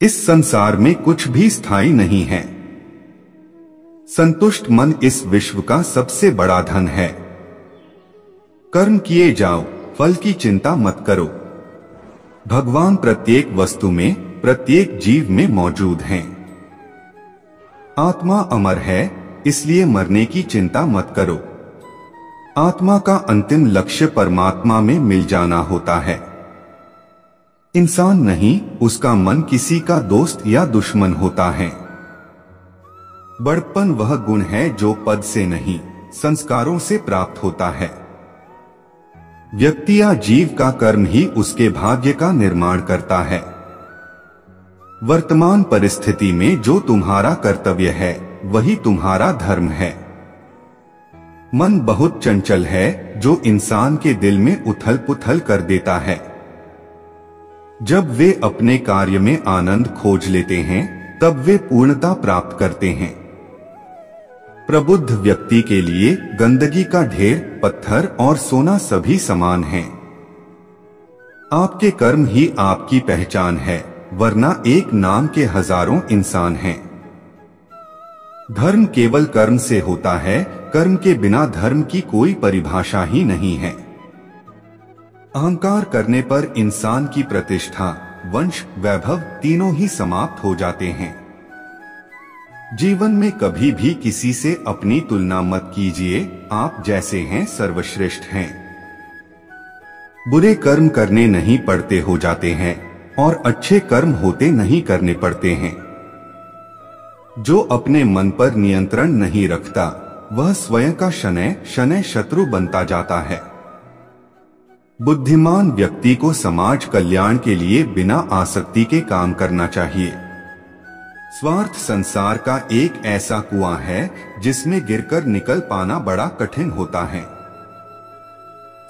इस संसार में कुछ भी स्थायी नहीं है। संतुष्ट मन इस विश्व का सबसे बड़ा धन है। कर्म किए जाओ, फल की चिंता मत करो। भगवान प्रत्येक वस्तु में, प्रत्येक जीव में मौजूद हैं। आत्मा अमर है, इसलिए मरने की चिंता मत करो। आत्मा का अंतिम लक्ष्य परमात्मा में मिल जाना होता है। इंसान नहीं, उसका मन किसी का दोस्त या दुश्मन होता है। बड़प्पन वह गुण है जो पद से नहीं, संस्कारों से प्राप्त होता है। व्यक्ति या जीव का कर्म ही उसके भाग्य का निर्माण करता है। वर्तमान परिस्थिति में जो तुम्हारा कर्तव्य है, वही तुम्हारा धर्म है। मन बहुत चंचल है, जो इंसान के दिल में उथल पुथल कर देता है। जब वे अपने कार्य में आनंद खोज लेते हैं, तब वे पूर्णता प्राप्त करते हैं। प्रबुद्ध व्यक्ति के लिए गंदगी का ढेर, पत्थर और सोना सभी समान हैं। आपके कर्म ही आपकी पहचान है, वरना एक नाम के हजारों इंसान हैं। धर्म केवल कर्म से होता है, कर्म के बिना धर्म की कोई परिभाषा ही नहीं है। अहंकार करने पर इंसान की प्रतिष्ठा, वंश, वैभव तीनों ही समाप्त हो जाते हैं। जीवन में कभी भी किसी से अपनी तुलना मत कीजिए, आप जैसे हैं सर्वश्रेष्ठ हैं। बुरे कर्म करने नहीं पड़ते हो जाते हैं, और अच्छे कर्म होते नहीं करने पड़ते हैं। जो अपने मन पर नियंत्रण नहीं रखता, वह स्वयं का शनैः शनैः शत्रु बनता जाता है। बुद्धिमान व्यक्ति को समाज कल्याण के लिए बिना आसक्ति के काम करना चाहिए। स्वार्थ संसार का एक ऐसा कुआं है, जिसमें गिरकर निकल पाना बड़ा कठिन होता है।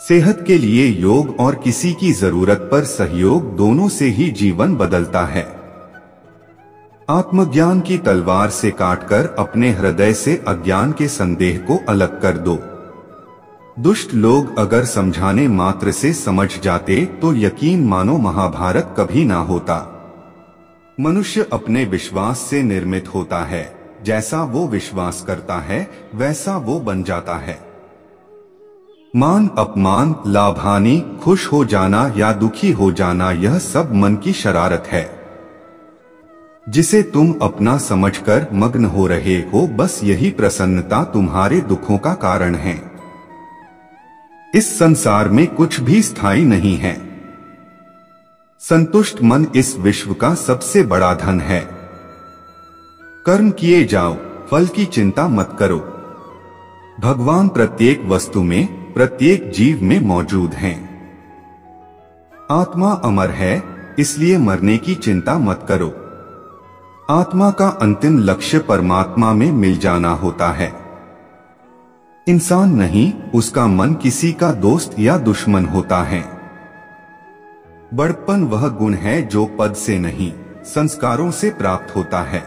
सेहत के लिए योग और किसी की जरूरत पर सहयोग, दोनों से ही जीवन बदलता है। आत्मज्ञान की तलवार से काटकर अपने हृदय से अज्ञान के संदेह को अलग कर दो। दुष्ट लोग अगर समझाने मात्र से समझ जाते, तो यकीन मानो महाभारत कभी ना होता। मनुष्य अपने विश्वास से निर्मित होता है। जैसा वो विश्वास करता है, वैसा वो बन जाता है। मान अपमान, लाभ हानि, खुश हो जाना या दुखी हो जाना, यह सब मन की शरारत है, जिसे तुम अपना समझकर मग्न हो रहे हो। बस यही प्रसन्नता तुम्हारे दुखों का कारण है। इस संसार में कुछ भी स्थायी नहीं है। संतुष्ट मन इस विश्व का सबसे बड़ा धन है। कर्म किए जाओ, फल की चिंता मत करो। भगवान प्रत्येक वस्तु में, प्रत्येक जीव में मौजूद हैं। आत्मा अमर है, इसलिए मरने की चिंता मत करो। आत्मा का अंतिम लक्ष्य परमात्मा में मिल जाना होता है। इंसान नहीं, उसका मन किसी का दोस्त या दुश्मन होता है। बड़प्पन वह गुण है जो पद से नहीं, संस्कारों से प्राप्त होता है।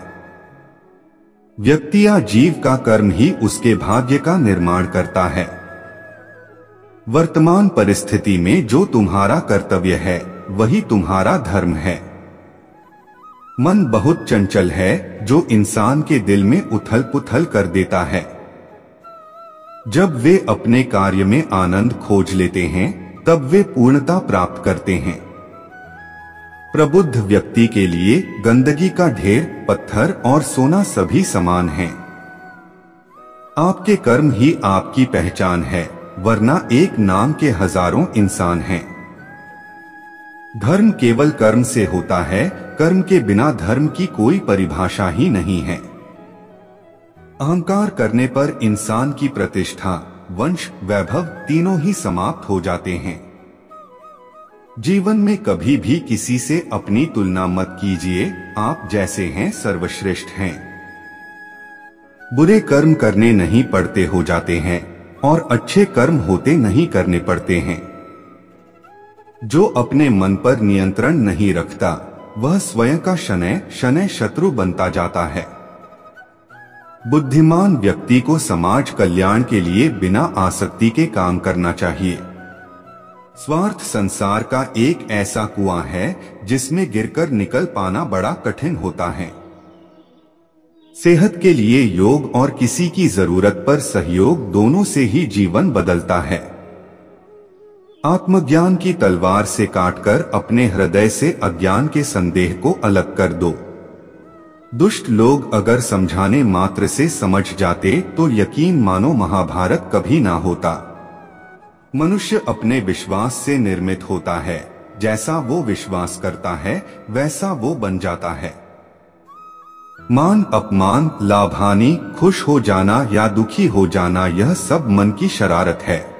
व्यक्ति या जीव का कर्म ही उसके भाग्य का निर्माण करता है। वर्तमान परिस्थिति में जो तुम्हारा कर्तव्य है, वही तुम्हारा धर्म है। मन बहुत चंचल है, जो इंसान के दिल में उथल पुथल कर देता है। जब वे अपने कार्य में आनंद खोज लेते हैं, तब वे पूर्णता प्राप्त करते हैं। प्रबुद्ध व्यक्ति के लिए गंदगी का ढेर, पत्थर और सोना सभी समान हैं। आपके कर्म ही आपकी पहचान है, वरना एक नाम के हजारों इंसान हैं। धर्म केवल कर्म से होता है, कर्म के बिना धर्म की कोई परिभाषा ही नहीं है। अहंकार करने पर इंसान की प्रतिष्ठा, वंश, वैभव तीनों ही समाप्त हो जाते हैं। जीवन में कभी भी किसी से अपनी तुलना मत कीजिए, आप जैसे हैं सर्वश्रेष्ठ हैं। बुरे कर्म करने नहीं पड़ते हो जाते हैं, और अच्छे कर्म होते नहीं करने पड़ते हैं। जो अपने मन पर नियंत्रण नहीं रखता, वह स्वयं का शनैः शनैः शत्रु बनता जाता है। बुद्धिमान व्यक्ति को समाज कल्याण के लिए बिना आसक्ति के काम करना चाहिए। स्वार्थ संसार का एक ऐसा कुआं है जिसमें गिरकर निकल पाना बड़ा कठिन होता है। सेहत के लिए योग और किसी की जरूरत पर सहयोग दोनों से ही जीवन बदलता है। आत्मज्ञान की तलवार से काटकर अपने हृदय से अज्ञान के संदेह को अलग कर दो। दुष्ट लोग अगर समझाने मात्र से समझ जाते तो यकीन मानो महाभारत कभी ना होता। मनुष्य अपने विश्वास से निर्मित होता है, जैसा वो विश्वास करता है वैसा वो बन जाता है। मान अपमान, लाभ हानि, खुश हो जाना या दुखी हो जाना, यह सब मन की शरारत है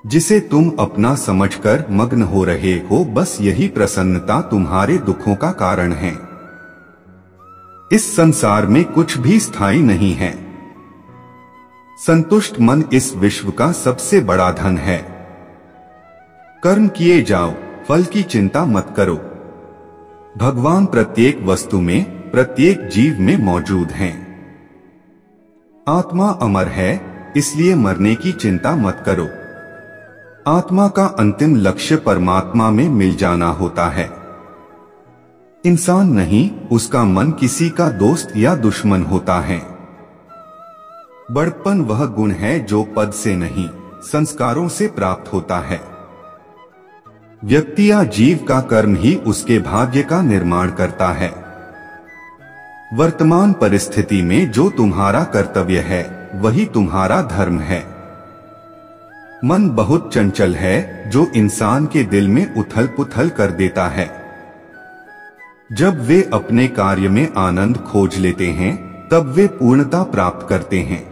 जिसे तुम अपना समझकर मग्न हो रहे हो। बस यही प्रसन्नता तुम्हारे दुखों का कारण है। इस संसार में कुछ भी स्थायी नहीं है। संतुष्ट मन इस विश्व का सबसे बड़ा धन है। कर्म किए जाओ, फल की चिंता मत करो। भगवान प्रत्येक वस्तु में, प्रत्येक जीव में मौजूद हैं। आत्मा अमर है, इसलिए मरने की चिंता मत करो। आत्मा का अंतिम लक्ष्य परमात्मा में मिल जाना होता है। इंसान नहीं, उसका मन किसी का दोस्त या दुश्मन होता है। बड़प्पन वह गुण है जो पद से नहीं, संस्कारों से प्राप्त होता है। व्यक्ति या जीव का कर्म ही उसके भाग्य का निर्माण करता है। वर्तमान परिस्थिति में जो तुम्हारा कर्तव्य है वही तुम्हारा धर्म है। मन बहुत चंचल है जो इंसान के दिल में उथल पुथल कर देता है। जब वे अपने कार्य में आनंद खोज लेते हैं तब वे पूर्णता प्राप्त करते हैं।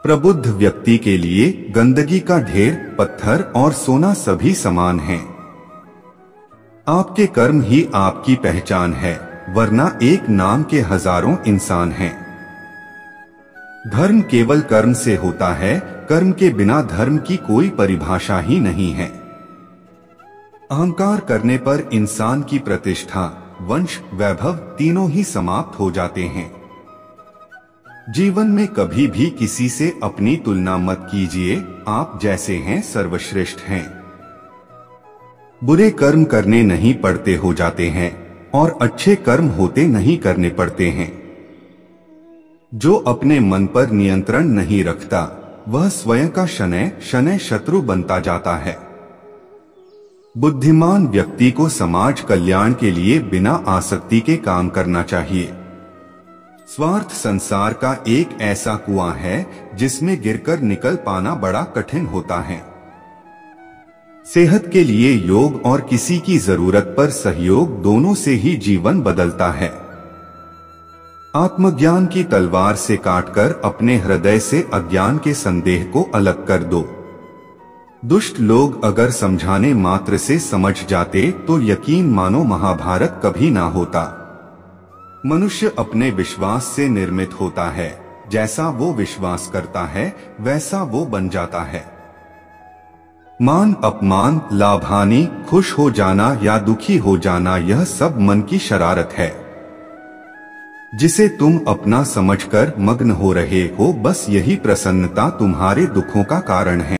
प्रबुद्ध व्यक्ति के लिए गंदगी का ढेर, पत्थर और सोना सभी समान हैं। आपके कर्म ही आपकी पहचान है, वरना एक नाम के हजारों इंसान हैं। धर्म केवल कर्म से होता है, कर्म के बिना धर्म की कोई परिभाषा ही नहीं है। अहंकार करने पर इंसान की प्रतिष्ठा, वंश, वैभव तीनों ही समाप्त हो जाते हैं। जीवन में कभी भी किसी से अपनी तुलना मत कीजिए, आप जैसे हैं सर्वश्रेष्ठ हैं। बुरे कर्म करने नहीं पड़ते हो जाते हैं और अच्छे कर्म होते नहीं करने पड़ते हैं। जो अपने मन पर नियंत्रण नहीं रखता वह स्वयं का शनैः शनैः शत्रु बनता जाता है। बुद्धिमान व्यक्ति को समाज कल्याण के लिए बिना आसक्ति के काम करना चाहिए। स्वार्थ संसार का एक ऐसा कुआं है जिसमें गिरकर निकल पाना बड़ा कठिन होता है। सेहत के लिए योग और किसी की जरूरत पर सहयोग दोनों से ही जीवन बदलता है। आत्मज्ञान की तलवार से काटकर अपने हृदय से अज्ञान के संदेह को अलग कर दो। दुष्ट लोग अगर समझाने मात्र से समझ जाते तो यकीन मानो महाभारत कभी ना होता। मनुष्य अपने विश्वास से निर्मित होता है, जैसा वो विश्वास करता है वैसा वो बन जाता है। मान अपमान, लाभ हानि, खुश हो जाना या दुखी हो जाना, यह सब मन की शरारत है जिसे तुम अपना समझकर मग्न हो रहे हो। बस यही प्रसन्नता तुम्हारे दुखों का कारण है।